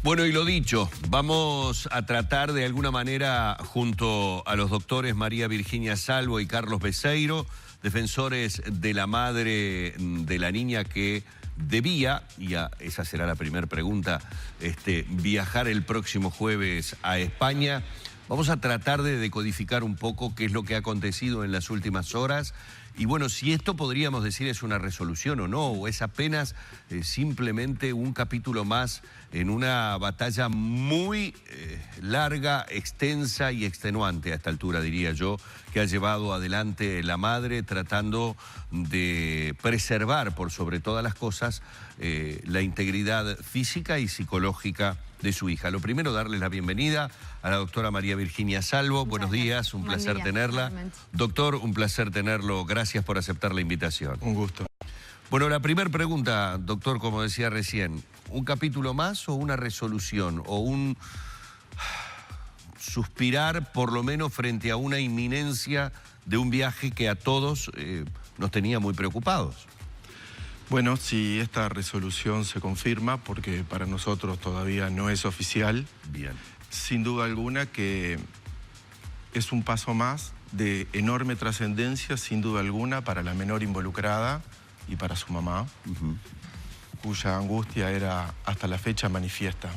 Bueno, y lo dicho, vamos a tratar de alguna manera, junto a los doctores María Virginia Salvo y Carlos Beseiro, defensores de la madre de la niña que debía, esa será la primera pregunta, viajar el próximo jueves a España. Vamos a tratar de decodificar un poco qué es lo que ha acontecido en las últimas horas. Y bueno, si esto podríamos decir es una resolución o no, o es apenas simplemente un capítulo más en una batalla muy larga, extensa y extenuante a esta altura, diría yo, que ha llevado adelante la madre tratando de preservar por sobre todas las cosas la integridad física y psicológica de su hija. Lo primero, darle la bienvenida a la doctora María Virginia Salvo. Buenos días, un placer tenerla. Doctor, un placer tenerlo. Gracias por aceptar la invitación. Un gusto. Bueno, la primera pregunta, doctor, como decía recién, ¿un capítulo más o una resolución o un suspirar por lo menos frente a una inminencia de un viaje que a todos nos tenía muy preocupados? Bueno, si esta resolución se confirma, porque para nosotros todavía no es oficial, bien, sin duda alguna que es un paso más de enorme trascendencia, sin duda alguna, para la menor involucrada y para su mamá, cuya angustia era hasta la fecha manifiesta.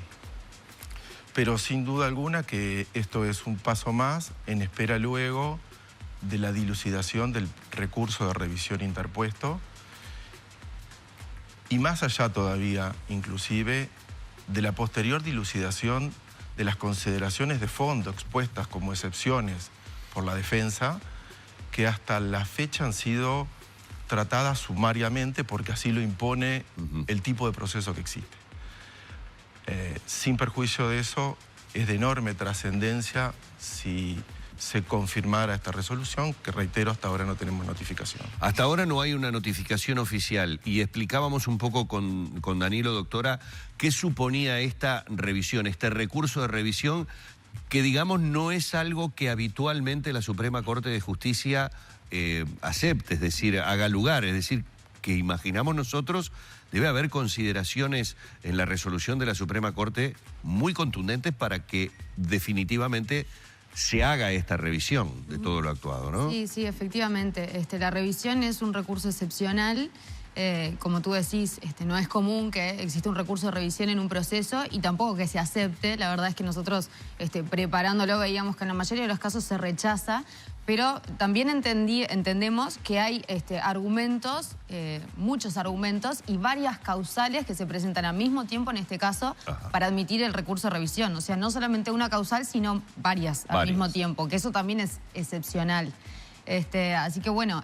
Pero sin duda alguna que esto es un paso más en espera luego de la dilucidación del recurso de revisión interpuesto, y más allá todavía, inclusive, de la posterior dilucidación de las consideraciones de fondo expuestas como excepciones por la defensa, que hasta la fecha han sido tratadas sumariamente porque así lo impone el tipo de proceso que existe. Sin perjuicio de eso, es de enorme trascendencia si se confirmara esta resolución, que reitero, hasta ahora no tenemos notificación. Hasta ahora no hay una notificación oficial y explicábamos un poco con Danilo, doctora, qué suponía esta revisión, este recurso de revisión, que digamos no es algo que habitualmente la Suprema Corte de Justicia acepte, es decir, haga lugar, es decir, que imaginamos nosotros debe haber consideraciones en la resolución de la Suprema Corte muy contundentes para que definitivamente se haga esta revisión de todo lo actuado, ¿no? Sí, sí, efectivamente. La revisión es un recurso excepcional. Como tú decís, no es común que exista un recurso de revisión en un proceso y tampoco que se acepte. La verdad es que nosotros, preparándolo, veíamos que en la mayoría de los casos se rechaza, pero también entendemos que hay argumentos, muchos argumentos y varias causales que se presentan al mismo tiempo, en este caso, para admitir el recurso de revisión. O sea, no solamente una causal, sino varias al mismo tiempo, que eso también es excepcional. Así que bueno,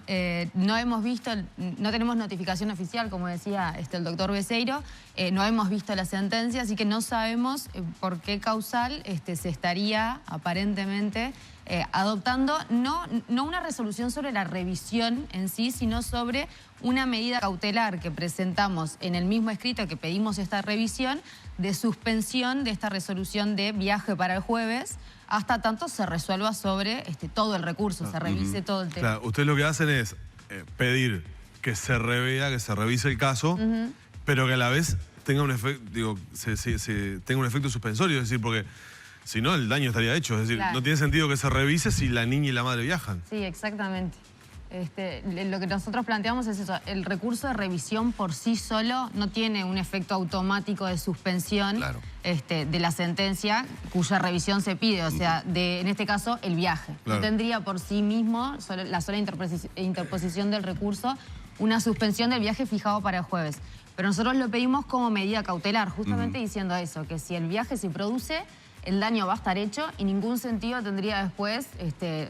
no tenemos notificación oficial, como decía el doctor Beseiro, no hemos visto la sentencia, así que no sabemos por qué causal se estaría aparentemente adoptando no una resolución sobre la revisión en sí, sino sobre una medida cautelar que presentamos en el mismo escrito que pedimos esta revisión, de suspensión de esta resolución de viaje para el jueves, hasta tanto se resuelva sobre todo el recurso, se revise todo el tema. Claro, ustedes lo que hacen es pedir que se revea, que se revise el caso, pero que a la vez tenga un efecto, tenga un efecto suspensorio, es decir, porque si no el daño estaría hecho, es decir, no tiene sentido que se revise si la niña y la madre viajan. Sí, exactamente. Lo que nosotros planteamos es eso, el recurso de revisión por sí solo no tiene un efecto automático de suspensión de la sentencia cuya revisión se pide, o sea, en este caso el viaje. No tendría por sí mismo, la sola interposición del recurso, una suspensión del viaje fijado para el jueves. Pero nosotros lo pedimos como medida cautelar, justamente diciendo eso, que si el viaje se produce, el daño va a estar hecho y ningún sentido tendría después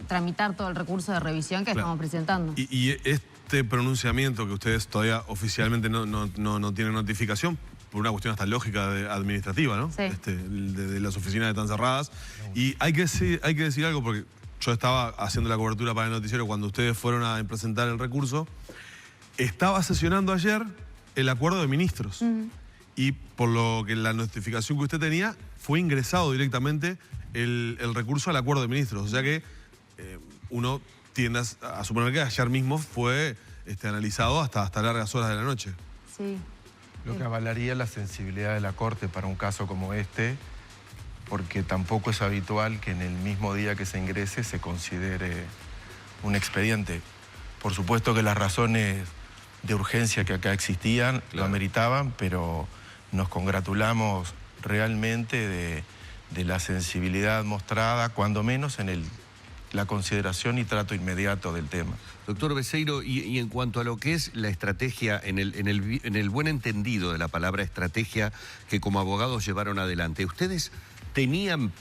tramitar todo el recurso de revisión que estamos presentando. Y este pronunciamiento que ustedes todavía oficialmente no tienen notificación, por una cuestión hasta lógica administrativa, ¿no? Sí. De las oficinas están cerradas. Y hay que decir algo, porque yo estaba haciendo la cobertura para el noticiero cuando ustedes fueron a presentar el recurso. Estaba sesionando ayer el acuerdo de ministros. Y por lo que la notificación que usted tenía, fue ingresado directamente el recurso al acuerdo de ministros. O sea que uno tiende a suponer que ayer mismo fue analizado hasta largas horas de la noche. Sí. Lo que avalaría la sensibilidad de la Corte para un caso como este, porque tampoco es habitual que en el mismo día que se ingrese se considere un expediente. Por supuesto que las razones de urgencia que acá existían lo ameritaban, pero nos congratulamos realmente de la sensibilidad mostrada, cuando menos en la consideración y trato inmediato del tema. Doctor Beceiro, y en cuanto a lo que es la estrategia, en el buen entendido de la palabra estrategia que como abogados llevaron adelante, ¿ustedes tenían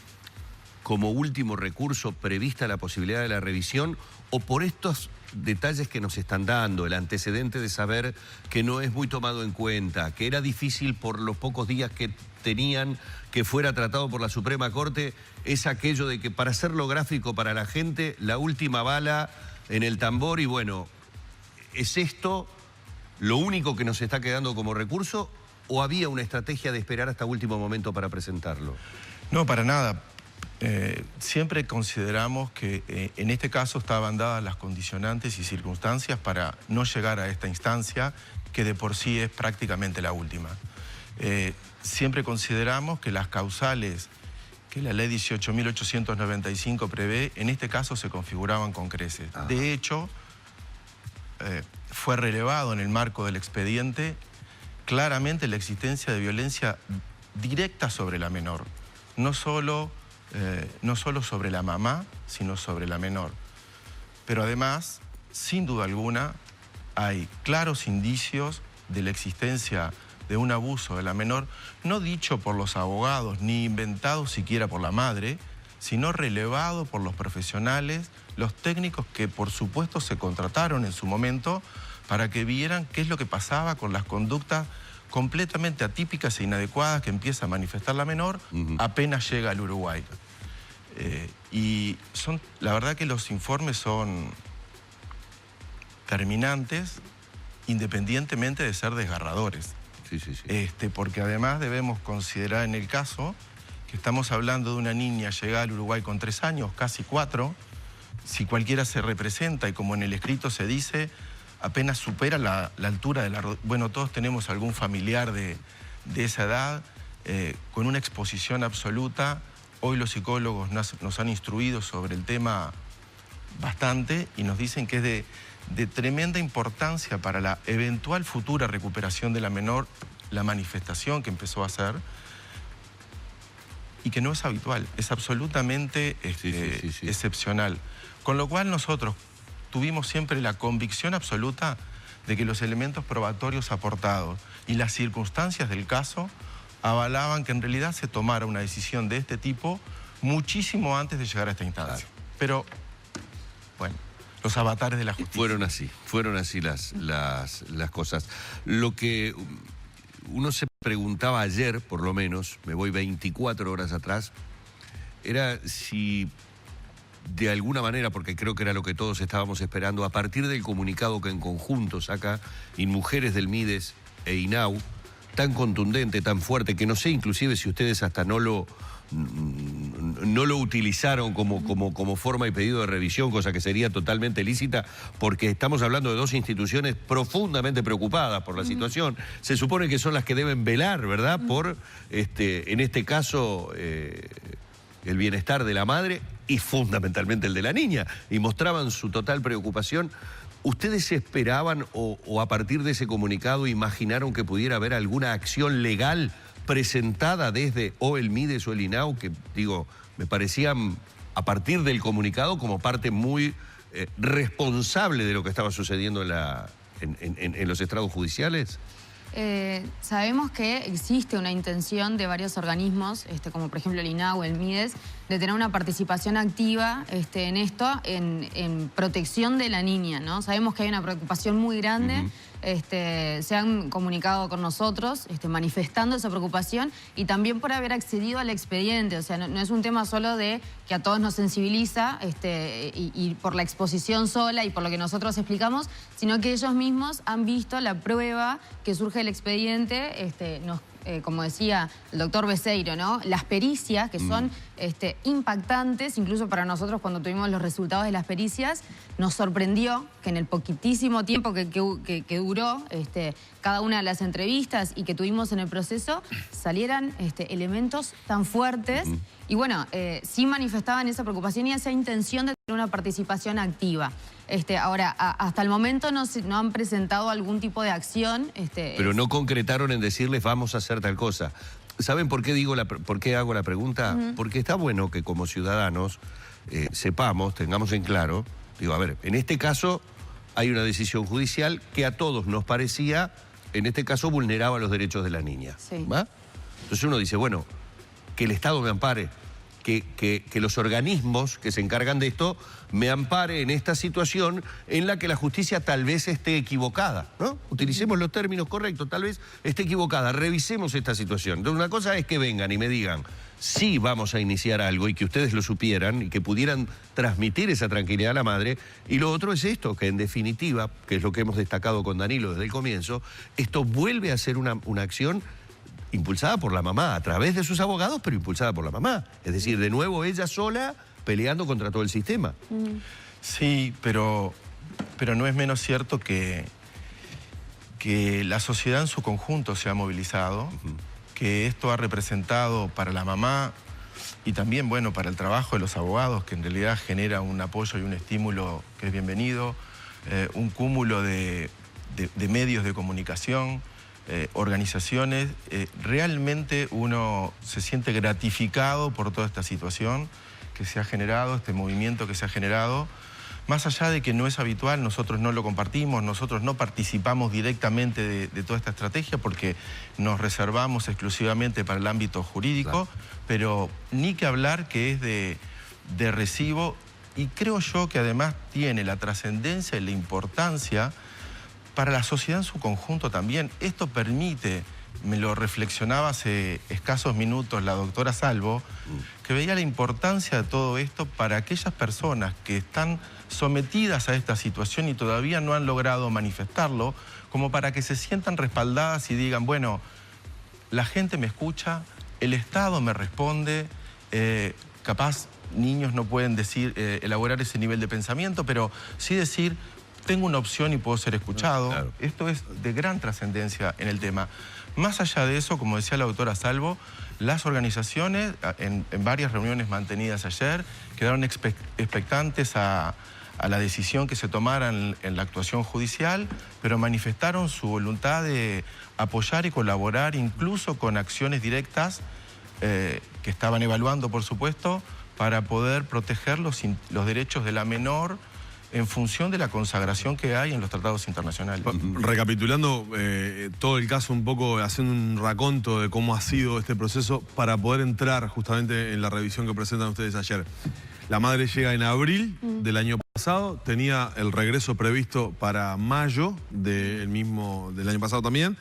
como último recurso prevista la posibilidad de la revisión o por estos detalles que nos están dando, el antecedente de saber que no es muy tomado en cuenta, que era difícil por los pocos días que tenían que fuera tratado por la Suprema Corte, es aquello de que para hacerlo gráfico para la gente, la última bala en el tambor y bueno, ¿es esto lo único que nos está quedando como recurso o había una estrategia de esperar hasta último momento para presentarlo? No, para nada. Siempre consideramos que en este caso estaban dadas las condicionantes y circunstancias para no llegar a esta instancia, que de por sí es prácticamente la última. Siempre consideramos que las causales que la ley 18.895 prevé, en este caso se configuraban con creces. De hecho, fue relevado en el marco del expediente claramente la existencia de violencia directa sobre la menor. No solo sobre la mamá, sino sobre la menor. Pero además, sin duda alguna, hay claros indicios de la existencia de un abuso de la menor, no dicho por los abogados, ni inventado siquiera por la madre, sino relevado por los profesionales, los técnicos que por supuesto se contrataron en su momento para que vieran qué es lo que pasaba con las conductas completamente atípicas e inadecuadas que empieza a manifestar la menor apenas llega al Uruguay. Y la verdad que los informes son terminantes, independientemente de ser desgarradores. Porque además debemos considerar en el caso que estamos hablando de una niña llegada al Uruguay con 3 años, casi 4, si cualquiera se representa y como en el escrito se dice, apenas supera la altura de la rodilla. Bueno, todos tenemos algún familiar de esa edad, con una exposición absoluta. Hoy los psicólogos nos han instruido sobre el tema bastante y nos dicen que es de tremenda importancia para la eventual futura recuperación de la menor, la manifestación que empezó a hacer y que no es habitual, es absolutamente excepcional. Con lo cual nosotros tuvimos siempre la convicción absoluta de que los elementos probatorios aportados y las circunstancias del caso avalaban que en realidad se tomara una decisión de este tipo muchísimo antes de llegar a esta instancia. Pero, bueno, los avatares de la justicia. Fueron así las cosas. Lo que uno se preguntaba ayer, por lo menos, me voy 24 horas atrás, era si de alguna manera, porque creo que era lo que todos estábamos esperando, a partir del comunicado que en conjunto saca Inmujeres del Mides e INAU, tan contundente, tan fuerte, que no sé inclusive si ustedes hasta no lo utilizaron como forma y pedido de revisión, cosa que sería totalmente lícita, porque estamos hablando de dos instituciones profundamente preocupadas por la situación. Se supone que son las que deben velar, ¿verdad?, por, en este caso, el bienestar de la madre y fundamentalmente el de la niña, y mostraban su total preocupación. ¿Ustedes esperaban o a partir de ese comunicado imaginaron que pudiera haber alguna acción legal presentada desde o el Mides o el INAU, que digo, me parecían a partir del comunicado como parte muy responsable de lo que estaba sucediendo en los estrados judiciales? Sabemos que existe una intención de varios organismos, como por ejemplo el INAU, el Mides, de tener una participación activa en esto, en protección de la niña, ¿no? Sabemos que hay una preocupación muy grande. Se han comunicado con nosotros manifestando esa preocupación y también por haber accedido al expediente. O sea, no es un tema solo de que a todos nos sensibiliza y por la exposición sola y por lo que nosotros explicamos, sino que ellos mismos han visto la prueba que surge del expediente, como decía el doctor Beseiro, ¿no? Las pericias, que son impactantes, incluso para nosotros cuando tuvimos los resultados de las pericias, nos sorprendió que en el poquitísimo tiempo que duró cada una de las entrevistas y que tuvimos en el proceso, salieran elementos tan fuertes. Y bueno, sí manifestaban esa preocupación y esa intención de tener una participación activa. Ahora, hasta el momento no han presentado algún tipo de acción. Pero no concretaron en decirles vamos a hacer tal cosa. ¿Saben por qué por qué hago la pregunta? Porque está bueno que como ciudadanos sepamos, tengamos en claro, digo, a ver, en este caso hay una decisión judicial que a todos nos parecía, en este caso vulneraba los derechos de la niña. Sí. ¿Va? Entonces uno dice, bueno, que el Estado me ampare, que los organismos que se encargan de esto me ampare en esta situación en la que la justicia tal vez esté equivocada, ¿no? Utilicemos los términos correctos, tal vez esté equivocada, revisemos esta situación. Entonces una cosa es que vengan y me digan, sí vamos a iniciar algo y que ustedes lo supieran y que pudieran transmitir esa tranquilidad a la madre, y lo otro es esto, que en definitiva, que es lo que hemos destacado con Danilo desde el comienzo, esto vuelve a ser una acción impulsada por la mamá, a través de sus abogados, pero impulsada por la mamá. Es decir, de nuevo ella sola peleando contra todo el sistema. Sí, pero no es menos cierto que la sociedad en su conjunto se ha movilizado, que esto ha representado para la mamá y también, bueno, para el trabajo de los abogados, que en realidad genera un apoyo y un estímulo que es bienvenido, un cúmulo de medios de comunicación, organizaciones. Realmente uno se siente gratificado por toda esta situación que se ha generado, este movimiento que se ha generado. Más allá de que no es habitual, nosotros no lo compartimos, nosotros no participamos directamente de toda esta estrategia porque nos reservamos exclusivamente para el ámbito jurídico, claro. Pero ni que hablar que es de recibo, y creo yo que además tiene la trascendencia y la importancia para la sociedad en su conjunto también. Esto permite, me lo reflexionaba hace escasos minutos la doctora Salvo, que veía la importancia de todo esto para aquellas personas que están sometidas a esta situación y todavía no han logrado manifestarlo, como para que se sientan respaldadas y digan, bueno, la gente me escucha, el Estado me responde, capaz niños no pueden elaborar ese nivel de pensamiento, pero sí decir, tengo una opción y puedo ser escuchado. Claro. Esto es de gran trascendencia en el tema. Más allá de eso, como decía la doctora Salvo, las organizaciones, en varias reuniones mantenidas ayer, quedaron expectantes a la decisión que se tomara en la actuación judicial, pero manifestaron su voluntad de apoyar y colaborar incluso con acciones directas que estaban evaluando, por supuesto, para poder proteger los derechos de la menor en función de la consagración que hay en los tratados internacionales. Recapitulando todo el caso un poco, haciendo un raconto de cómo ha sido este proceso para poder entrar justamente en la revisión que presentan ustedes ayer. La madre llega en abril del año pasado, tenía el regreso previsto para mayo del año pasado también.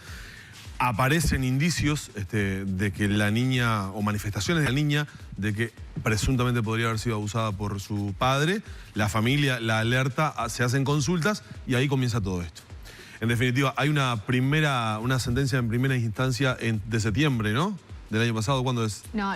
Aparecen indicios de que la niña, o manifestaciones de la niña, de que presuntamente podría haber sido abusada por su padre. La familia la alerta, se hacen consultas y ahí comienza todo esto. En definitiva, hay una sentencia en primera instancia de septiembre, ¿no? Del año pasado, ¿cuándo es? No,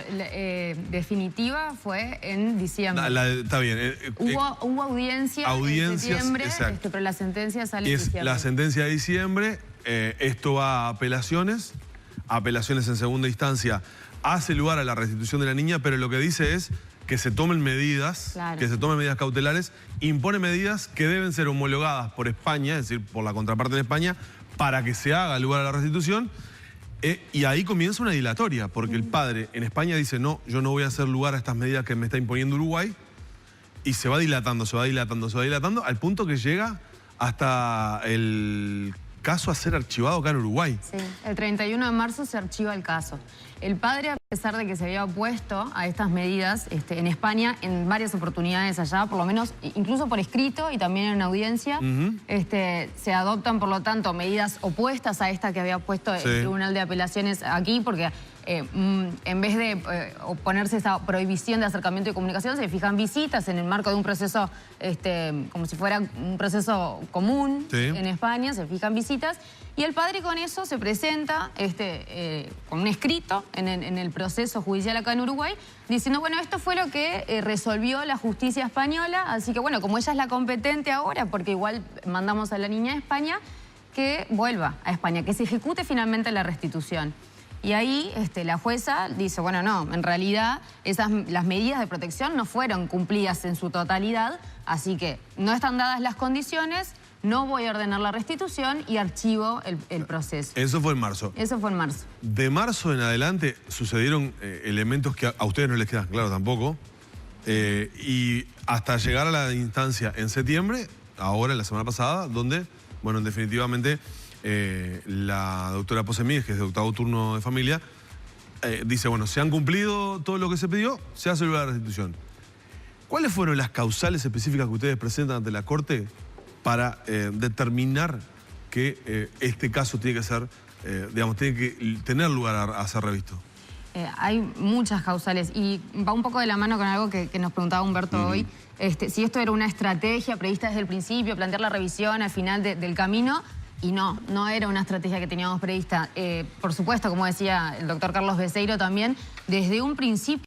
definitiva fue en diciembre. Está bien. Hubo audiencias en septiembre, pero la sentencia sale en diciembre. La sentencia de diciembre, esto va a apelaciones en segunda instancia, hace lugar a la restitución de la niña, pero lo que dice es que se tomen medidas, claro, que se tomen medidas cautelares, impone medidas que deben ser homologadas por España, es decir, por la contraparte en España, para que se haga lugar a la restitución. Y ahí comienza una dilatoria, porque el padre en España dice, no, yo no voy a hacer lugar a estas medidas que me está imponiendo Uruguay, y se va dilatando, al punto que llega hasta el caso a ser archivado acá en Uruguay. Sí, el 31 de marzo se archiva el caso. El padre A pesar de que se había opuesto a estas medidas en España en varias oportunidades allá, por lo menos incluso por escrito y también en una audiencia, se adoptan por lo tanto medidas opuestas a esta que había puesto el Tribunal de Apelaciones aquí, porque en vez de oponerse a esa prohibición de acercamiento y comunicación, se fijan visitas en el marco de un proceso, como si fuera un proceso común en España, se fijan visitas. Y el padre con eso se presenta con un escrito en el proceso judicial acá en Uruguay, diciendo, bueno, esto fue lo que resolvió la justicia española, así que bueno, como ella es la competente ahora, porque igual mandamos a la niña a España, que vuelva a España, que se ejecute finalmente la restitución. Y ahí la jueza dice, bueno, no, en realidad las medidas de protección no fueron cumplidas en su totalidad, así que no están dadas las condiciones, no voy a ordenar la restitución y archivo el proceso. Eso fue en marzo. Eso fue en marzo. De marzo en adelante sucedieron elementos que a ustedes no les quedan claros tampoco. Y hasta llegar a la instancia en septiembre, ahora, la semana pasada, donde, bueno, definitivamente la doctora Posemíguez, que es de octavo turno de familia, dice, bueno, se han cumplido todo lo que se pidió, se hace la restitución. ¿Cuáles fueron las causales específicas que ustedes presentan ante la Corte para determinar que este caso tiene que ser, digamos, tiene que tener lugar a ser revisto? Hay muchas causales y va un poco de la mano con algo que nos preguntaba Humberto hoy. Si esto era una estrategia prevista desde el principio, plantear la revisión al final del camino, y no era una estrategia que teníamos prevista. Por supuesto, como decía el doctor Carlos Beceiro también, desde un principio,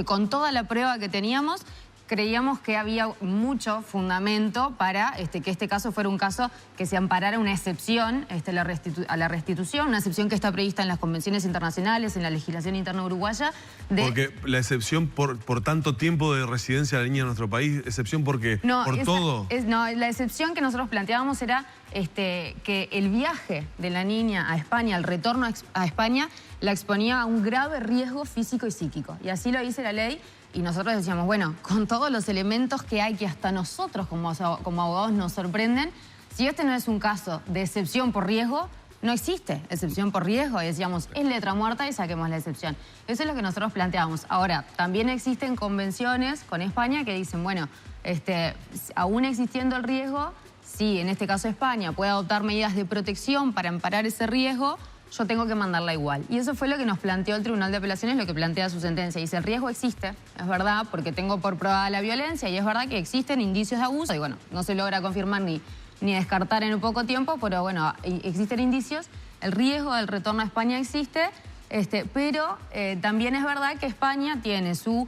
con toda la prueba que teníamos, creíamos que había mucho fundamento para que este caso fuera un caso que se amparara una excepción a la restitución, una excepción que está prevista en las convenciones internacionales, en la legislación interna uruguaya. Porque la excepción por tanto tiempo de residencia de la niña en nuestro país, excepción porque todo. No, la excepción que nosotros planteábamos era que el viaje de la niña a España, el retorno a España, la exponía a un grave riesgo físico y psíquico. Y así lo dice la ley. Y nosotros decíamos, bueno, con todos los elementos que hay, que hasta nosotros como abogados nos sorprenden, si este no es un caso de excepción por riesgo, no existe excepción por riesgo. Y decíamos, es letra muerta y saquemos la excepción. Eso es lo que nosotros planteamos. Ahora, también existen convenciones con España que dicen, bueno, aún existiendo el riesgo, si en este caso España puede adoptar medidas de protección para amparar ese riesgo, yo tengo que mandarla igual. Y eso fue lo que nos planteó el Tribunal de Apelaciones, lo que plantea su sentencia. Dice, el riesgo existe, es verdad, porque tengo por probada la violencia y es verdad que existen indicios de abuso y bueno, no se logra confirmar ni descartar en un poco tiempo, pero bueno, existen indicios. El riesgo del retorno a España existe, pero también es verdad que España tiene su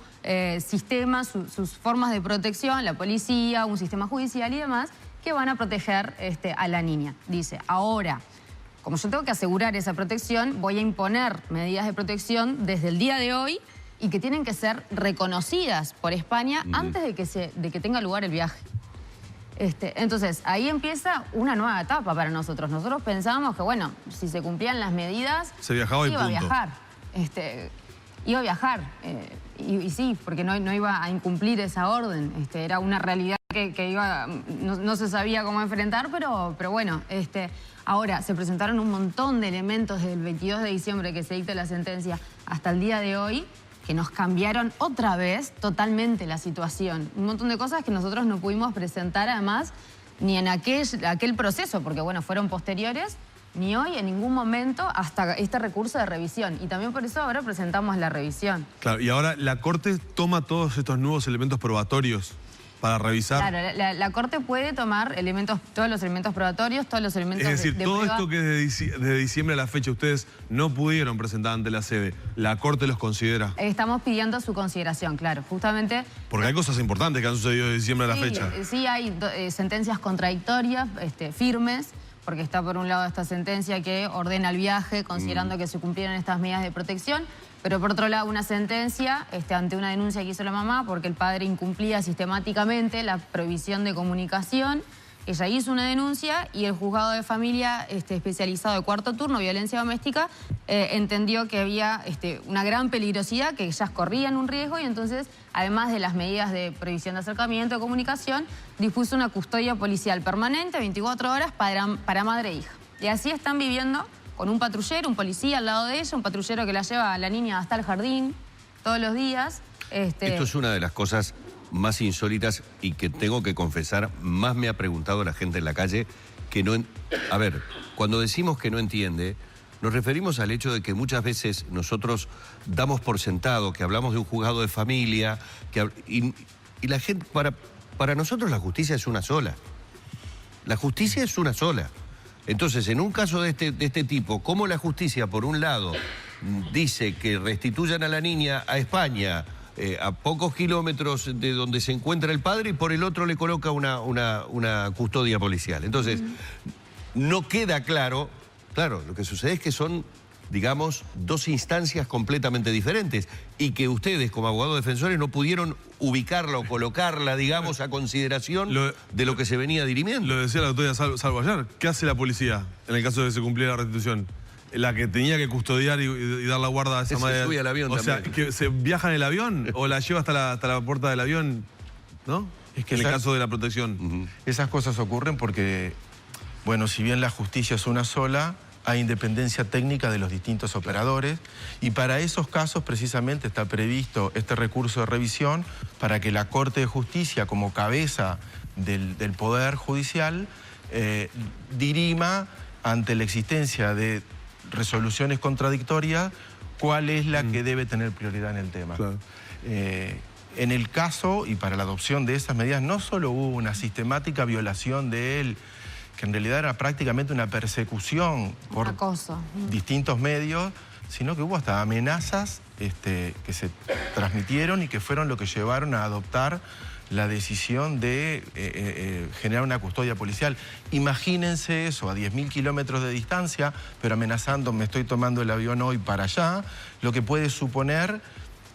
sistema, sus formas de protección, la policía, un sistema judicial y demás, que van a proteger a la niña. Dice, ahora, como yo tengo que asegurar esa protección, voy a imponer medidas de protección desde el día de hoy y que tienen que ser reconocidas por España antes de que tenga lugar el viaje. Entonces, ahí empieza una nueva etapa para nosotros. Nosotros pensábamos que, bueno, si se cumplían las medidas, se viajaba iba a viajar. Iba a viajar. Y sí, porque no iba a incumplir esa orden. Era una realidad que no se sabía cómo enfrentar, pero bueno, ahora se presentaron un montón de elementos desde el 22 de diciembre que se dicta la sentencia hasta el día de hoy que nos cambiaron otra vez totalmente la situación. Un montón de cosas que nosotros no pudimos presentar además ni en aquel proceso, porque bueno, fueron posteriores, ni hoy en ningún momento hasta este recurso de revisión. Y también por eso ahora presentamos la revisión. Claro, y ahora la Corte toma todos estos nuevos elementos probatorios para revisar. Claro, la Corte puede tomar todos los elementos probatorios, todos los elementos de prueba. Es decir, todo prueba. Esto que desde diciembre a la fecha ustedes no pudieron presentar ante la sede, ¿la Corte los considera? Estamos pidiendo su consideración, claro, justamente. Porque hay cosas importantes que han sucedido de diciembre a la fecha. Sí, hay sentencias contradictorias, firmes, porque está por un lado esta sentencia que ordena el viaje considerando que se cumplieron estas medidas de protección, pero por otro lado una sentencia ante una denuncia que hizo la mamá porque el padre incumplía sistemáticamente la prohibición de comunicación. Ella hizo una denuncia y el juzgado de familia especializado de cuarto turno, violencia doméstica, entendió que había una gran peligrosidad, que ellas corrían un riesgo y entonces, además de las medidas de prohibición de acercamiento, de comunicación, dispuso una custodia policial permanente, 24 horas, para madre e hija. Y así están viviendo con un patrullero, un policía al lado de ella, un patrullero que la lleva a la niña hasta el jardín todos los días. Esto es una de las cosas más insólitas y que tengo que confesar, más me ha preguntado la gente en la calle que no... A ver, cuando decimos que no entiende, nos referimos al hecho de que muchas veces nosotros damos por sentado que hablamos de un juzgado de familia, y la gente, para nosotros la justicia es una sola. La justicia es una sola. Entonces, en un caso de este tipo, ¿cómo la justicia, por un lado, dice que restituyan a la niña a España, a pocos kilómetros de donde se encuentra el padre, y por el otro le coloca una custodia policial? Entonces, no queda claro. Claro, lo que sucede es que son, digamos, dos instancias completamente diferentes y que ustedes, como abogados defensores, no pudieron ubicarla o colocarla, digamos, a consideración de lo que se venía dirimiendo. Lo decía la doctora Salvo ayer. ¿Qué hace la policía en el caso de que se cumpliera la restitución? La que tenía que custodiar y dar la guarda a esa madre. Se sube al avión también. O sea, que se viaja en el avión o la lleva hasta la puerta del avión, ¿no? Es que en el caso de la protección. Esas cosas ocurren porque, bueno, si bien la justicia es una sola, hay independencia técnica de los distintos operadores y para esos casos precisamente está previsto este recurso de revisión para que la Corte de Justicia, como cabeza del Poder Judicial, dirima ante la existencia de resoluciones contradictorias cuál es la que debe tener prioridad en el tema. Claro. En el caso, y para la adopción de esas medidas, no solo hubo una sistemática violación de él, que en realidad era prácticamente una persecución por distintos medios, sino que hubo hasta amenazas que se transmitieron y que fueron lo que llevaron a adoptar la decisión de generar una custodia policial. Imagínense eso a 10.000 kilómetros de distancia, pero amenazando, me estoy tomando el avión hoy para allá, lo que puede suponer,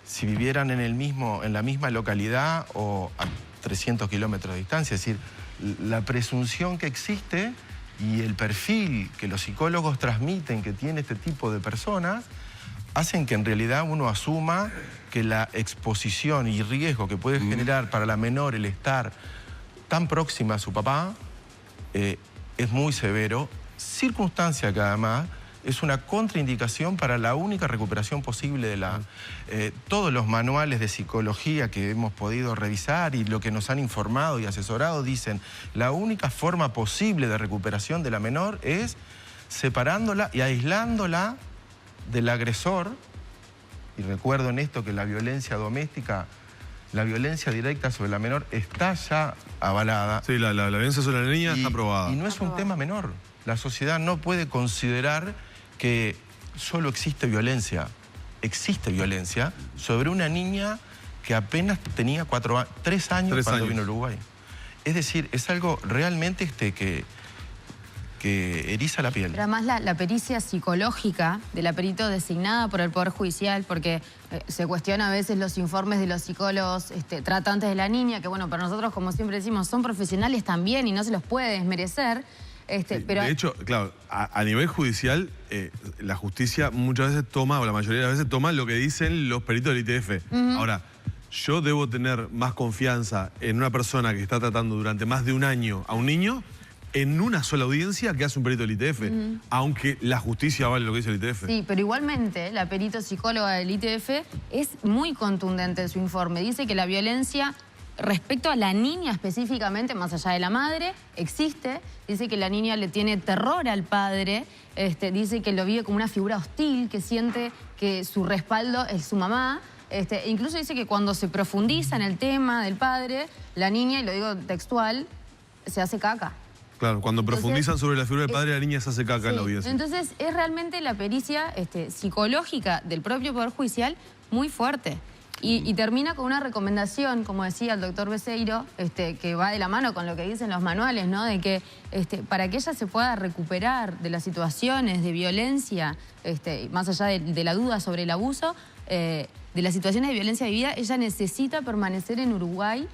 si vivieran en la misma localidad o a 300 kilómetros de distancia, es decir, la presunción que existe y el perfil que los psicólogos transmiten que tiene este tipo de personas hacen que en realidad uno asuma que la exposición y riesgo que puede generar para la menor el estar tan próxima a su papá es muy severo, circunstancia que además es una contraindicación para la única recuperación posible de la... todos los manuales de psicología que hemos podido revisar y lo que nos han informado y asesorado dicen la única forma posible de recuperación de la menor es separándola y aislándola del agresor. Y recuerdo en esto que la violencia doméstica, la violencia directa sobre la menor está ya avalada. Sí, la violencia sobre la niña está aprobada. Y no es un tema menor. La sociedad no puede considerar que solo existe violencia sobre una niña que apenas tenía 3 años cuando vino a Uruguay. Es decir, es algo realmente que eriza la piel. Pero además la pericia psicológica de la perito designada por el Poder Judicial, porque se cuestiona a veces los informes de los psicólogos tratantes de la niña, que bueno, para nosotros, como siempre decimos, son profesionales también y no se los puede desmerecer. Pero... De hecho, claro, a nivel judicial, la justicia muchas veces toma, o la mayoría de las veces toma lo que dicen los peritos del ITF. Ahora, yo debo tener más confianza en una persona que está tratando durante más de un año a un niño en una sola audiencia que hace un perito del ITF, aunque la justicia vale lo que dice el ITF. Sí, pero igualmente la perito psicóloga del ITF es muy contundente en su informe. Dice que la violencia respecto a la niña específicamente, más allá de la madre, existe. Dice que la niña le tiene terror al padre, dice que lo vive como una figura hostil, que siente que su respaldo es su mamá. Incluso dice que cuando se profundiza en el tema del padre, la niña, y lo digo textual, se hace caca. Claro, cuando profundizan sobre la figura del padre, la niña se hace caca en la audiencia. Entonces es realmente la pericia psicológica del propio Poder Judicial muy fuerte. Y termina con una recomendación, como decía el doctor Beseiro, que va de la mano con lo que dicen los manuales, ¿no? De que para que ella se pueda recuperar de las situaciones de violencia, más allá de la duda sobre el abuso, de las situaciones de violencia vivida, ella necesita permanecer en Uruguay,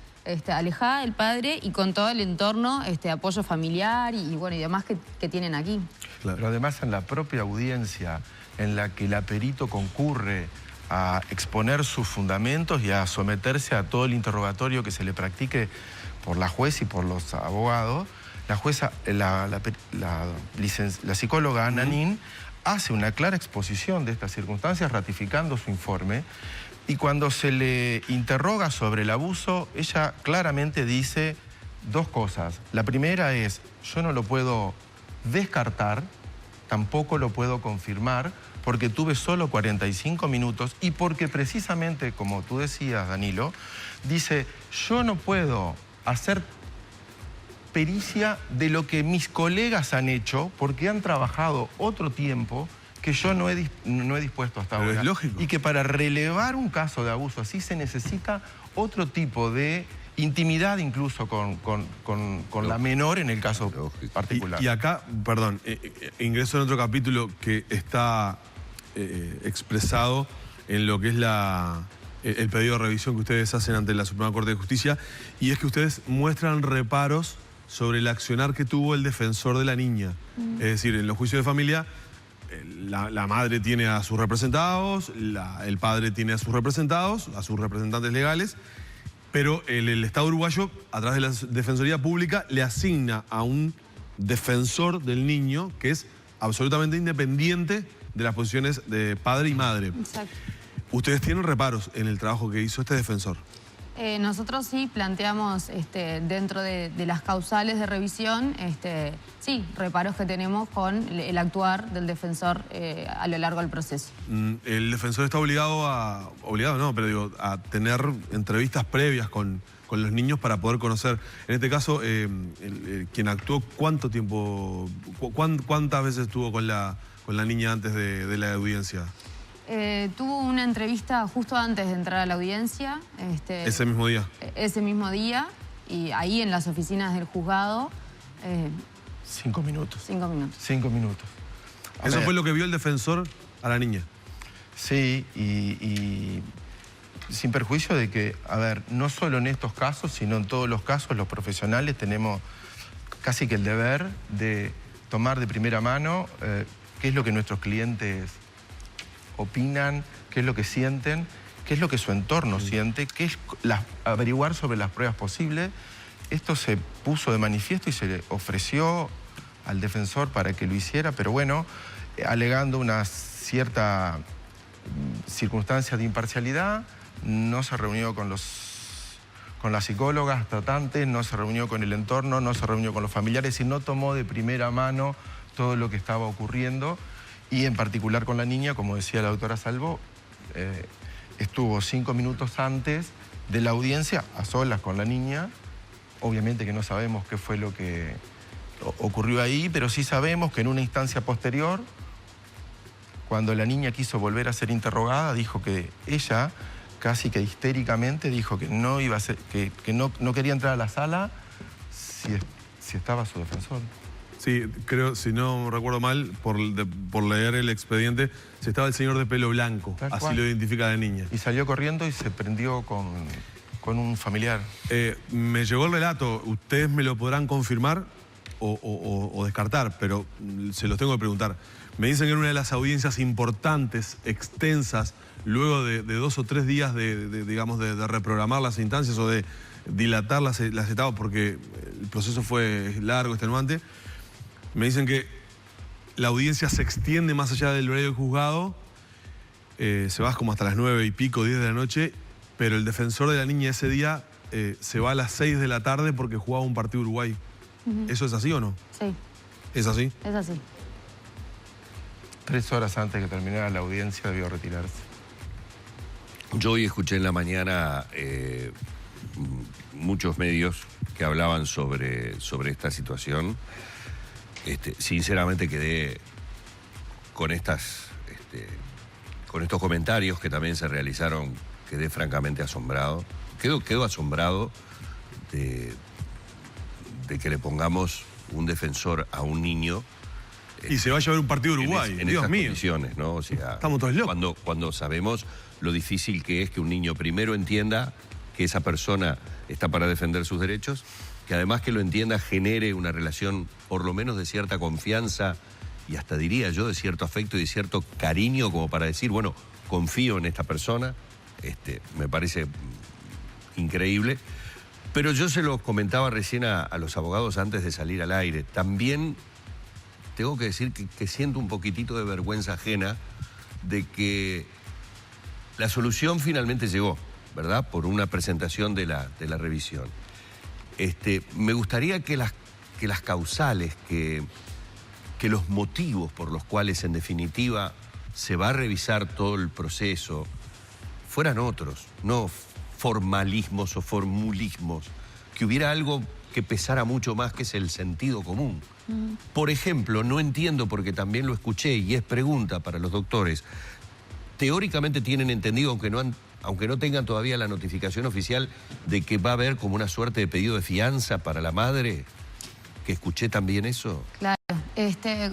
alejada del padre y con todo el entorno, apoyo familiar y bueno, y demás que tienen aquí. Claro. Pero además en la propia audiencia en la que la perito concurre a exponer sus fundamentos y a someterse a todo el interrogatorio que se le practique por la juez y por los abogados, la jueza, la psicóloga Ana Nin hace una clara exposición de estas circunstancias ratificando su informe, y cuando se le interroga sobre el abuso, ella claramente dice dos cosas. La primera es, yo no lo puedo descartar, tampoco lo puedo confirmar, porque tuve solo 45 minutos y porque precisamente, como tú decías, Danilo, dice, yo no puedo hacer pericia de lo que mis colegas han hecho porque han trabajado otro tiempo que yo no he dispuesto hasta Pero ahora. es lógico. Y que para relevar un caso de abuso así se necesita otro tipo de intimidad incluso con la menor en el caso particular. Y acá, perdón, ingreso en otro capítulo que está expresado en lo que es el pedido de revisión que ustedes hacen ante la Suprema Corte de Justicia, y es que ustedes muestran reparos sobre el accionar que tuvo el defensor de la niña. Es decir, en los juicios de familia, la madre tiene a sus representados, el padre tiene a sus representados, a sus representantes legales, pero el Estado uruguayo, a través de la Defensoría Pública, le asigna a un defensor del niño que es absolutamente independiente de las posiciones de padre y madre. Exacto. ¿Ustedes tienen reparos en el trabajo que hizo este defensor? Nosotros sí planteamos dentro de las causales de revisión, sí, reparos que tenemos con el actuar del defensor a lo largo del proceso. El defensor está obligado a tener entrevistas previas con los niños para poder conocer. En este caso, quien actuó, ¿cuánto tiempo, cuántas veces estuvo con la niña antes de la audiencia? Tuvo una entrevista justo antes de entrar a la audiencia. ¿Ese mismo día? Ese mismo día, y ahí en las oficinas del juzgado. 5 minutos. 5 minutos. 5 minutos. ¿Eso fue lo que vio el defensor a la niña? Sí, y sin perjuicio de que, a ver, no solo en estos casos, sino en todos los casos, los profesionales tenemos casi que el deber de tomar de primera mano qué es lo que nuestros clientes opinan, qué es lo que sienten, qué es lo que su entorno siente, qué es averiguar sobre las pruebas posibles. Esto se puso de manifiesto y se le ofreció al defensor para que lo hiciera, pero bueno, alegando una cierta circunstancia de imparcialidad, no se reunió con las psicólogas tratantes, no se reunió con el entorno, no se reunió con los familiares y no tomó de primera mano todo lo que estaba ocurriendo. Y en particular con la niña, como decía la doctora Salvo, estuvo 5 minutos antes de la audiencia a solas con la niña. Obviamente que no sabemos qué fue lo que ocurrió ahí, pero sí sabemos que en una instancia posterior, cuando la niña quiso volver a ser interrogada, dijo que ella, casi que histéricamente, dijo que no iba a ser, que no quería entrar a la sala si estaba su defensor. Sí, creo, si no recuerdo mal, por leer el expediente, si estaba el señor de pelo blanco, así lo identifica la niña. Y salió corriendo y se prendió con un familiar. Me llegó el relato, ustedes me lo podrán confirmar o descartar, pero se los tengo que preguntar. Me dicen que en una de las audiencias importantes, extensas, luego de 2 o 3 días de reprogramar las instancias o de dilatar las etapas, porque el proceso fue largo, extenuante, me dicen que la audiencia se extiende más allá del horario del juzgado, se va como hasta las 9 y pico, 10 de la noche, pero el defensor de la niña ese día se va a las 6 de la tarde porque jugaba un partido Uruguay. ¿Eso es así o no? Sí. ¿Es así? Es así. 3 horas antes de que terminara la audiencia debió retirarse. Yo hoy escuché en la mañana muchos medios que hablaban sobre esta situación. Sinceramente quedé con estos comentarios que también se realizaron, quedé francamente asombrado. Quedo asombrado de que le pongamos un defensor a un niño. Y se vaya a ver un partido Uruguay, en Dios esas mío. condiciones, ¿no? O sea, estamos todos locos. Cuando sabemos lo difícil que es que un niño primero entienda que esa persona está para defender sus derechos, que además que lo entienda genere una relación por lo menos de cierta confianza y hasta diría yo de cierto afecto y de cierto cariño como para decir, bueno, confío en esta persona, me parece increíble. Pero yo se lo comentaba recién a los abogados antes de salir al aire. También tengo que decir que siento un poquitito de vergüenza ajena de que la solución finalmente llegó, ¿verdad? Por una presentación de la revisión. Me gustaría que las causales, que los motivos por los cuales en definitiva se va a revisar todo el proceso fueran otros, no formalismos o formulismos, que hubiera algo que pesara mucho más, que es el sentido común. Por ejemplo, no entiendo, porque también lo escuché y es pregunta para los doctores, teóricamente tienen entendido, aunque no tengan todavía la notificación oficial, de que va a haber como una suerte de pedido de fianza para la madre, que escuché también eso. Claro,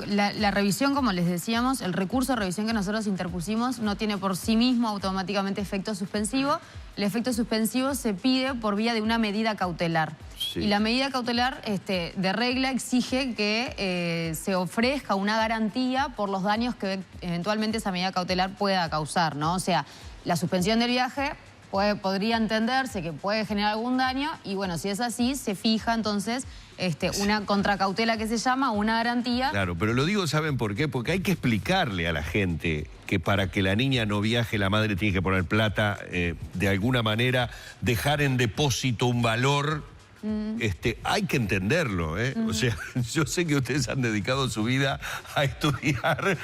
la revisión, como les decíamos, el recurso de revisión que nosotros interpusimos no tiene por sí mismo automáticamente efecto suspensivo. El efecto suspensivo se pide por vía de una medida cautelar. Sí. Y la medida cautelar, de regla, exige que se ofrezca una garantía por los daños que eventualmente esa medida cautelar pueda causar, ¿no? O sea, la suspensión del viaje podría entenderse que puede generar algún daño y, bueno, si es así, se fija entonces una contracautela que se llama, una garantía. Claro, pero lo digo, ¿saben por qué? Porque hay que explicarle a la gente que para que la niña no viaje, la madre tiene que poner plata, de alguna manera dejar en depósito un valor. Hay que entenderlo, ¿eh? O sea, yo sé que ustedes han dedicado su vida a estudiar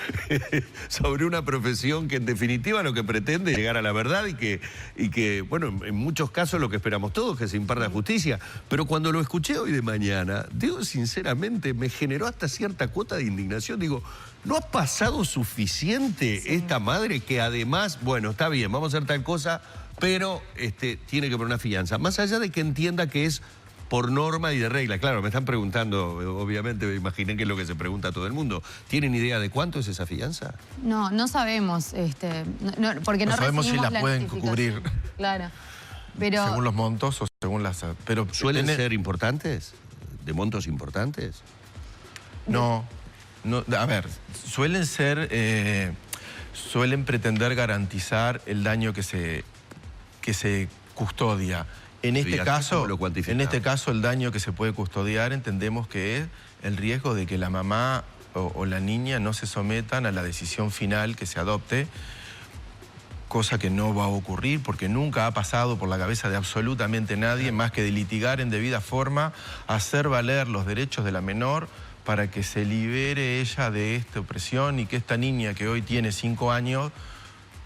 sobre una profesión que en definitiva lo que pretende es llegar a la verdad y que, bueno, en muchos casos lo que esperamos todos, que se imparta justicia. Pero cuando lo escuché hoy de mañana, digo sinceramente, me generó hasta cierta cuota de indignación. Digo, ¿no ha pasado suficiente esta madre que además, bueno, está bien, vamos a hacer tal cosa, pero tiene que poner una fianza? Más allá de que entienda que es por norma y de regla. Claro, me están preguntando, obviamente, me imaginé que es lo que se pregunta a todo el mundo. ¿Tienen idea de cuánto es esa fianza? No, no sabemos, porque no sabemos si la pueden notificación. cubrir. Claro, pero... Según los montos o según las... Pero ¿Suelen ser importantes? ¿De montos importantes? No, a ver, suelen ser... suelen pretender garantizar el daño que se custodia. En este caso, el daño que se puede custodiar entendemos que es el riesgo de que la mamá o la niña no se sometan a la decisión final que se adopte, cosa que no va a ocurrir porque nunca ha pasado por la cabeza de absolutamente nadie más que de litigar en debida forma, hacer valer los derechos de la menor para que se libere ella de esta opresión y que esta niña que hoy tiene 5 años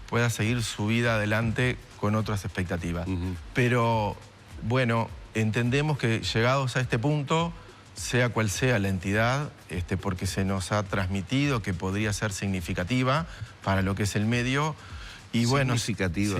pueda seguir su vida adelante con otras expectativas. Pero, bueno, entendemos que llegados a este punto, sea cual sea la entidad, porque se nos ha transmitido que podría ser significativa para lo que es el medio, y bueno, sí,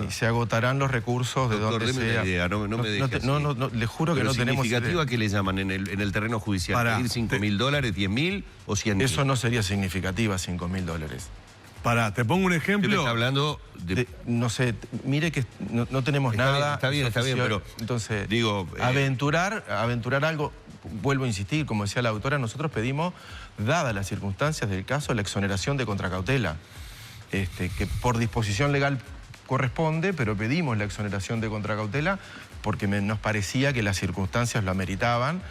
se agotarán los recursos. Doctor, de donde sea. Idea, no me deje así. Le juro que no tenemos idea. ¿Significativa qué le llaman en el terreno judicial? ¿Pedir $5.000, $10.000 o $100.000? Eso no sería significativa, $5.000. Te pongo un ejemplo. Usted me está hablando de... No sé, mire que no tenemos nada. Está bien, pero... Entonces, digo, aventurar algo, vuelvo a insistir, como decía la autora, nosotros pedimos, dadas las circunstancias del caso, la exoneración de contracautela, que por disposición legal corresponde, pero pedimos la exoneración de contracautela porque nos parecía que las circunstancias lo ameritaban.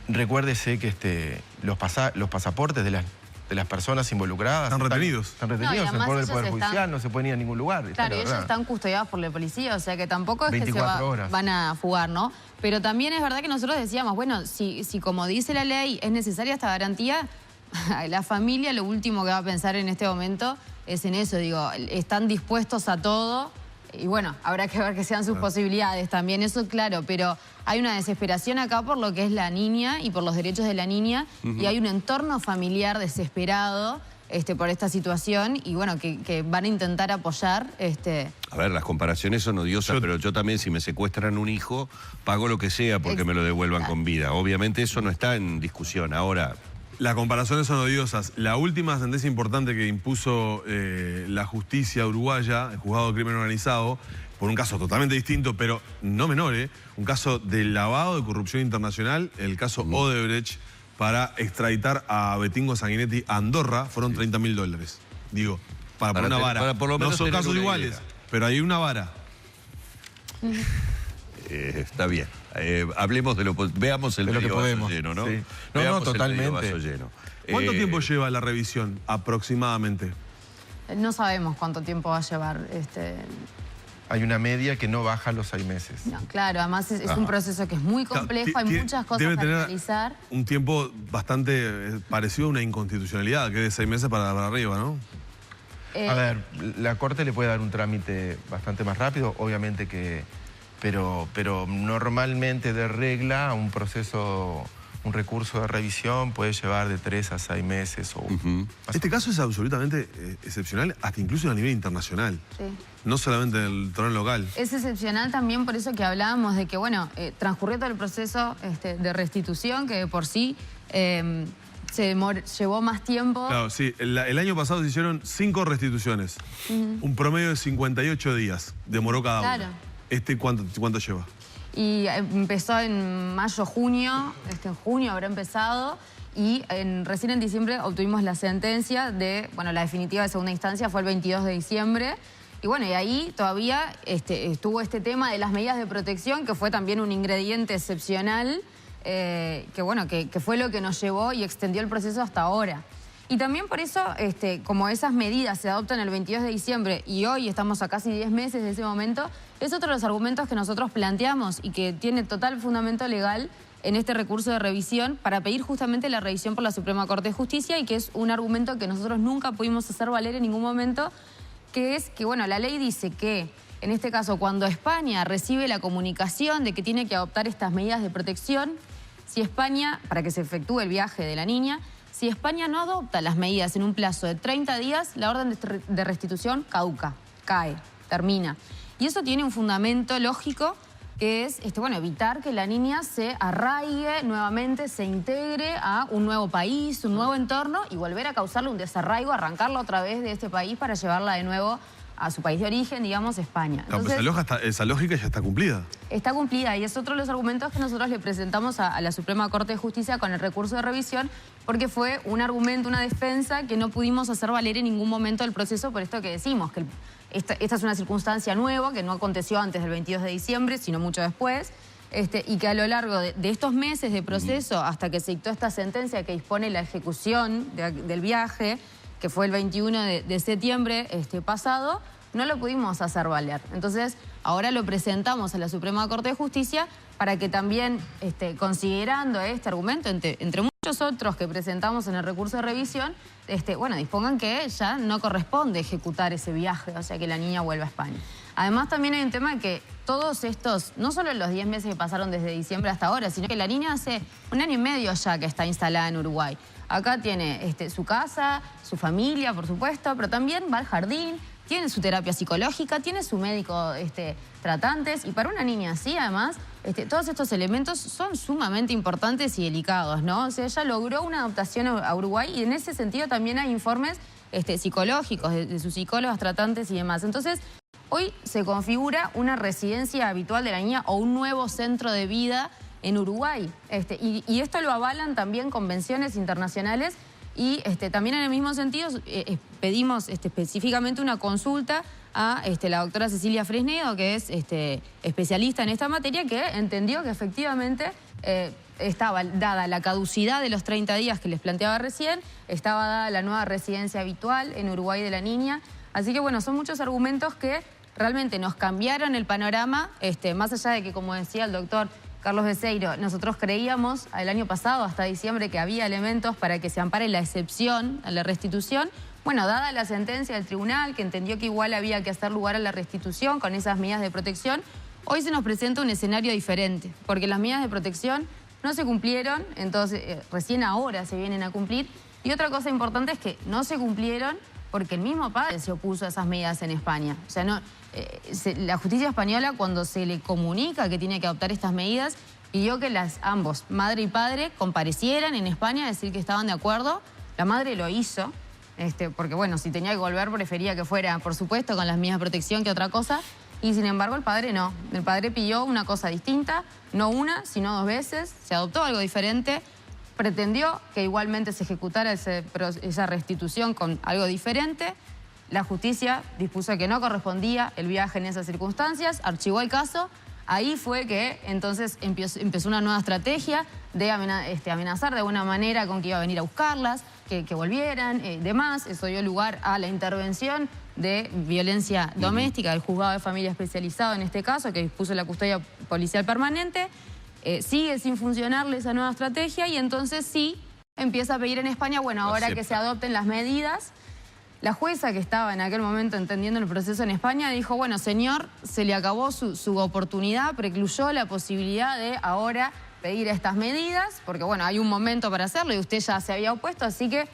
Recuérdese que los pasaportes de las personas involucradas están retenidos. Están retenidos en el Poder Judicial, no se pueden ir a ningún lugar. Claro, ellos están custodiados por la policía, o sea que tampoco es que se horas. Van a fugar, ¿no? Pero también es verdad que nosotros decíamos, bueno, si como dice la ley es necesaria esta garantía, la familia lo último que va a pensar en este momento es en eso, digo, están dispuestos a todo. Y bueno, habrá que ver que sean sus posibilidades también, eso claro, pero hay una desesperación acá por lo que es la niña y por los derechos de la niña, y hay un entorno familiar desesperado por esta situación y bueno, que van a intentar apoyar. A ver, las comparaciones son odiosas, pero yo también, si me secuestran un hijo, pago lo que sea porque me lo devuelvan con vida. Obviamente eso no está en discusión. Ahora... Las comparaciones son odiosas. La última sentencia importante que impuso la justicia uruguaya, el juzgado de crimen organizado, por un caso totalmente distinto, pero no menor, un caso de lavado de corrupción internacional, el caso Odebrecht, para extraditar a Betingo Sanguinetti a Andorra, fueron $30.000. Digo, para una vara. Para por lo menos no son casos iguales, pero hay una vara. Está bien. hablemos de veamos el De lo que medio vaso podemos, lleno, ¿no? sí. Veamos Totalmente. el medio vaso lleno. ¿Cuánto tiempo lleva la revisión aproximadamente? No sabemos cuánto tiempo va a llevar. Hay una media que no baja los 6 meses. No, claro, además es un proceso que es muy complejo, hay muchas cosas debe a tener realizar. un tiempo bastante parecido a una inconstitucionalidad, que es de 6 meses para arriba, ¿no? A ver, la Corte le puede dar un trámite bastante más rápido, obviamente que... Pero normalmente de regla un proceso, un recurso de revisión puede llevar de 3 a 6 meses. Este caso es absolutamente excepcional, hasta incluso a nivel internacional. Sí. No solamente en el terreno local. Es excepcional también por eso que hablábamos de que, bueno, transcurrió todo el proceso de restitución, que de por sí llevó más tiempo. Claro, sí. El año pasado se hicieron 5 restituciones. Un promedio de 58 días demoró cada Claro. una. ¿Cuánto lleva? Y empezó en mayo, junio, en junio habrá empezado, y recién en diciembre obtuvimos la sentencia de, bueno, la definitiva de segunda instancia fue el 22 de diciembre. Y bueno, y ahí todavía estuvo este tema de las medidas de protección, que fue también un ingrediente excepcional, que fue lo que nos llevó y extendió el proceso hasta ahora. Y también por eso, como esas medidas se adoptan el 22 de diciembre y hoy estamos a casi 10 meses de ese momento, es otro de los argumentos que nosotros planteamos y que tiene total fundamento legal en este recurso de revisión para pedir justamente la revisión por la Suprema Corte de Justicia, y que es un argumento que nosotros nunca pudimos hacer valer en ningún momento, que es que, bueno, la ley dice que, en este caso, cuando España recibe la comunicación de que tiene que adoptar estas medidas de protección, si España, para que se efectúe el viaje de la niña, si España no adopta las medidas en un plazo de 30 días, la orden de restitución caduca, cae, termina. Y eso tiene un fundamento lógico, que es evitar que la niña se arraigue nuevamente, se integre a un nuevo país, un nuevo entorno, y volver a causarle un desarraigo, arrancarla otra vez de este país para llevarla de nuevo a su país de origen, digamos, España. Entonces, esa lógica ya está cumplida. Está cumplida, y es otro de los argumentos que nosotros le presentamos a la Suprema Corte de Justicia con el recurso de revisión, porque fue un argumento, una defensa que no pudimos hacer valer en ningún momento del proceso, por esto que decimos, que esta es una circunstancia nueva, que no aconteció antes del 22 de diciembre, sino mucho después, y que a lo largo de estos meses de proceso, hasta que se dictó esta sentencia que dispone la ejecución del viaje, que fue el 21 de septiembre pasado, no lo pudimos hacer valer. Entonces, ahora lo presentamos a la Suprema Corte de Justicia para que también, considerando este argumento, entre muchos otros que presentamos en el recurso de revisión, dispongan que ya no corresponde ejecutar ese viaje, o sea, que la niña vuelva a España. Además, también hay un tema que todos estos, no solo los 10 meses que pasaron desde diciembre hasta ahora, sino que la niña hace 1 año y medio ya que está instalada en Uruguay. Acá tiene su casa, su familia, por supuesto, pero también va al jardín, tiene su terapia psicológica, tiene su médico tratantes, y para una niña así, además, todos estos elementos son sumamente importantes y delicados, ¿no? O sea, ella logró una adaptación a Uruguay, y en ese sentido también hay informes psicológicos de sus psicólogas tratantes y demás. Entonces, hoy se configura una residencia habitual de la niña o un nuevo centro de vida en Uruguay. Y esto lo avalan también convenciones internacionales, y también en el mismo sentido pedimos específicamente una consulta a la doctora Cecilia Fresnedo, que es especialista en esta materia, que entendió que efectivamente estaba dada la caducidad de los 30 días que les planteaba recién, estaba dada la nueva residencia habitual en Uruguay de la niña. Así que bueno, son muchos argumentos que realmente nos cambiaron el panorama, más allá de que, como decía el doctor Carlos Beseiro, nosotros creíamos el año pasado, hasta diciembre, que había elementos para que se ampare la excepción a la restitución. Bueno, dada la sentencia del tribunal, que entendió que igual había que hacer lugar a la restitución con esas medidas de protección, hoy se nos presenta un escenario diferente, porque las medidas de protección no se cumplieron, entonces recién ahora se vienen a cumplir. Y otra cosa importante es que no se cumplieron porque el mismo padre se opuso a esas medidas en España. O sea, la justicia española, cuando se le comunica que tiene que adoptar estas medidas, pidió que ambos, madre y padre, comparecieran en España a decir que estaban de acuerdo. La madre lo hizo, porque bueno, si tenía que volver prefería que fuera, por supuesto, con las medidas de protección que otra cosa. Y sin embargo el padre no. El padre pidió una cosa distinta, no una, sino 2 veces. Se adoptó algo diferente. Pretendió que igualmente se ejecutara esa restitución con algo diferente. La justicia dispuso que no correspondía el viaje en esas circunstancias, archivó el caso, Ahí fue que entonces empezó una nueva estrategia de amenazar de alguna manera con que iba a venir a buscarlas, que volvieran, demás. Eso dio lugar a la intervención de violencia doméstica del juzgado de familia especializado en este caso, que dispuso la custodia policial permanente. Sigue sin funcionarle esa nueva estrategia y entonces sí empieza a pedir en España, bueno, ahora que se adopten las medidas. La jueza que estaba en aquel momento entendiendo el proceso en España dijo, bueno, señor, se le acabó su oportunidad, precluyó la posibilidad de ahora pedir estas medidas, porque bueno, hay un momento para hacerlo y usted ya se había opuesto, así que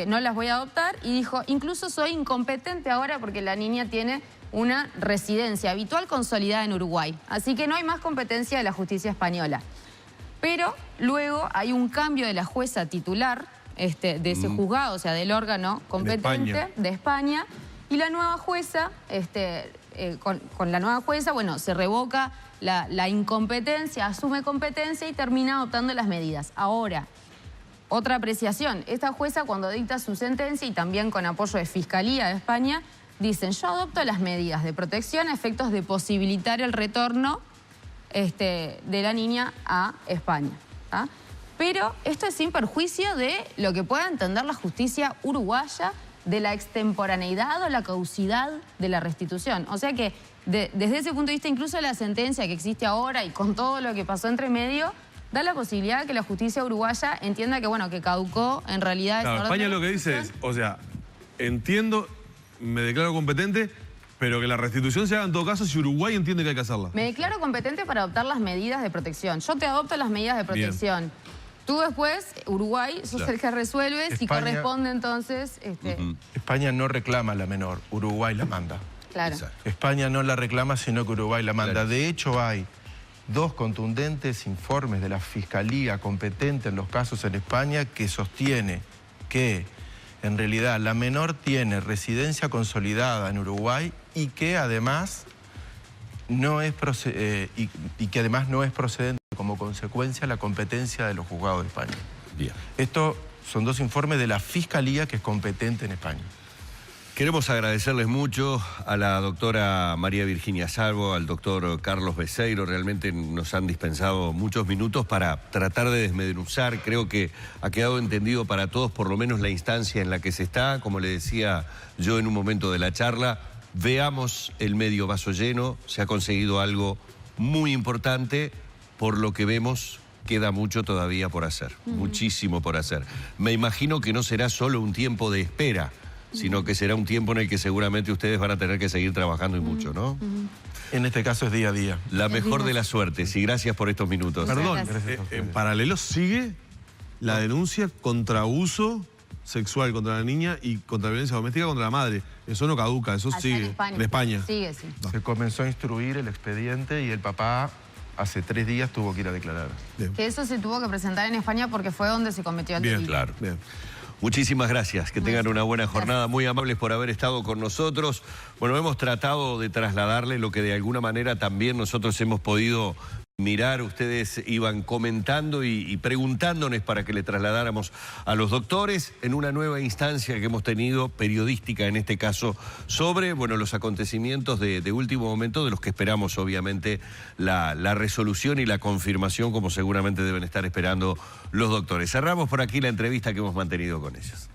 no las voy a adoptar. Y dijo, incluso soy incompetente ahora porque la niña tiene una residencia habitual consolidada en Uruguay. Así que no hay más competencia de la justicia española. Pero luego hay un cambio de la jueza titular de ese juzgado, o sea, del órgano competente de España. Y la nueva jueza, con la nueva jueza, bueno, se revoca la incompetencia, asume competencia y termina adoptando las medidas. Ahora, otra apreciación, esta jueza cuando dicta su sentencia y también con apoyo de Fiscalía de España, dicen, yo adopto las medidas de protección a efectos de posibilitar el retorno de la niña a España. ¿Tá? Pero esto es sin perjuicio de lo que pueda entender la justicia uruguaya de la extemporaneidad o la caducidad de la restitución. O sea que desde ese punto de vista, incluso la sentencia que existe ahora y con todo lo que pasó entre medio, da la posibilidad de que la justicia uruguaya entienda que, bueno, que caducó en realidad... Claro, España lo que dice es, o sea, entiendo, me declaro competente, pero que la restitución se haga en todo caso si Uruguay entiende que hay que hacerla. Me declaro competente para adoptar las medidas de protección. Yo te adopto las medidas de protección. Bien. Tú después, Uruguay, sos el que resuelve España, si corresponde entonces... España no reclama la menor, Uruguay la manda. Claro. España no la reclama, sino que Uruguay la manda. Claro. De hecho, hay 2 contundentes informes de la Fiscalía competente en los casos en España que sostiene que en realidad la menor tiene residencia consolidada en Uruguay y que además no es procedente como consecuencia la competencia de los juzgados de España. Bien. Estos son 2 informes de la Fiscalía que es competente en España. Queremos agradecerles mucho a la doctora María Virginia Salvo, al doctor Carlos Beceiro. Realmente nos han dispensado muchos minutos para tratar de desmenuzar. Creo que ha quedado entendido para todos, por lo menos la instancia en la que se está. Como le decía yo en un momento de la charla, veamos el medio vaso lleno. Se ha conseguido algo muy importante. Por lo que vemos, queda mucho todavía por hacer. Muchísimo por hacer. Me imagino que no será solo un tiempo de espera, sino que será un tiempo en el que seguramente ustedes van a tener que seguir trabajando y mucho, ¿no? En este caso es día a día. La mejor de las suertes y gracias por estos minutos. Perdón, en paralelo sigue la denuncia contra abuso sexual contra la niña y contra violencia doméstica contra la madre. Eso no caduca, eso sigue. En España. Sigue, sí. Se comenzó a instruir el expediente y el papá hace 3 días tuvo que ir a declarar. Bien. Que eso se tuvo que presentar en España porque fue donde se cometió el delito. Claro. Bien. Muchísimas gracias, que tengan una buena jornada, muy amables por haber estado con nosotros. Bueno, hemos tratado de trasladarle lo que de alguna manera también nosotros hemos podido mirar. Ustedes iban comentando y preguntándonos para que le trasladáramos a los doctores en una nueva instancia que hemos tenido, periodística en este caso, sobre los acontecimientos de último momento, de los que esperamos obviamente la resolución y la confirmación, como seguramente deben estar esperando los doctores. Cerramos por aquí la entrevista que hemos mantenido con ellos.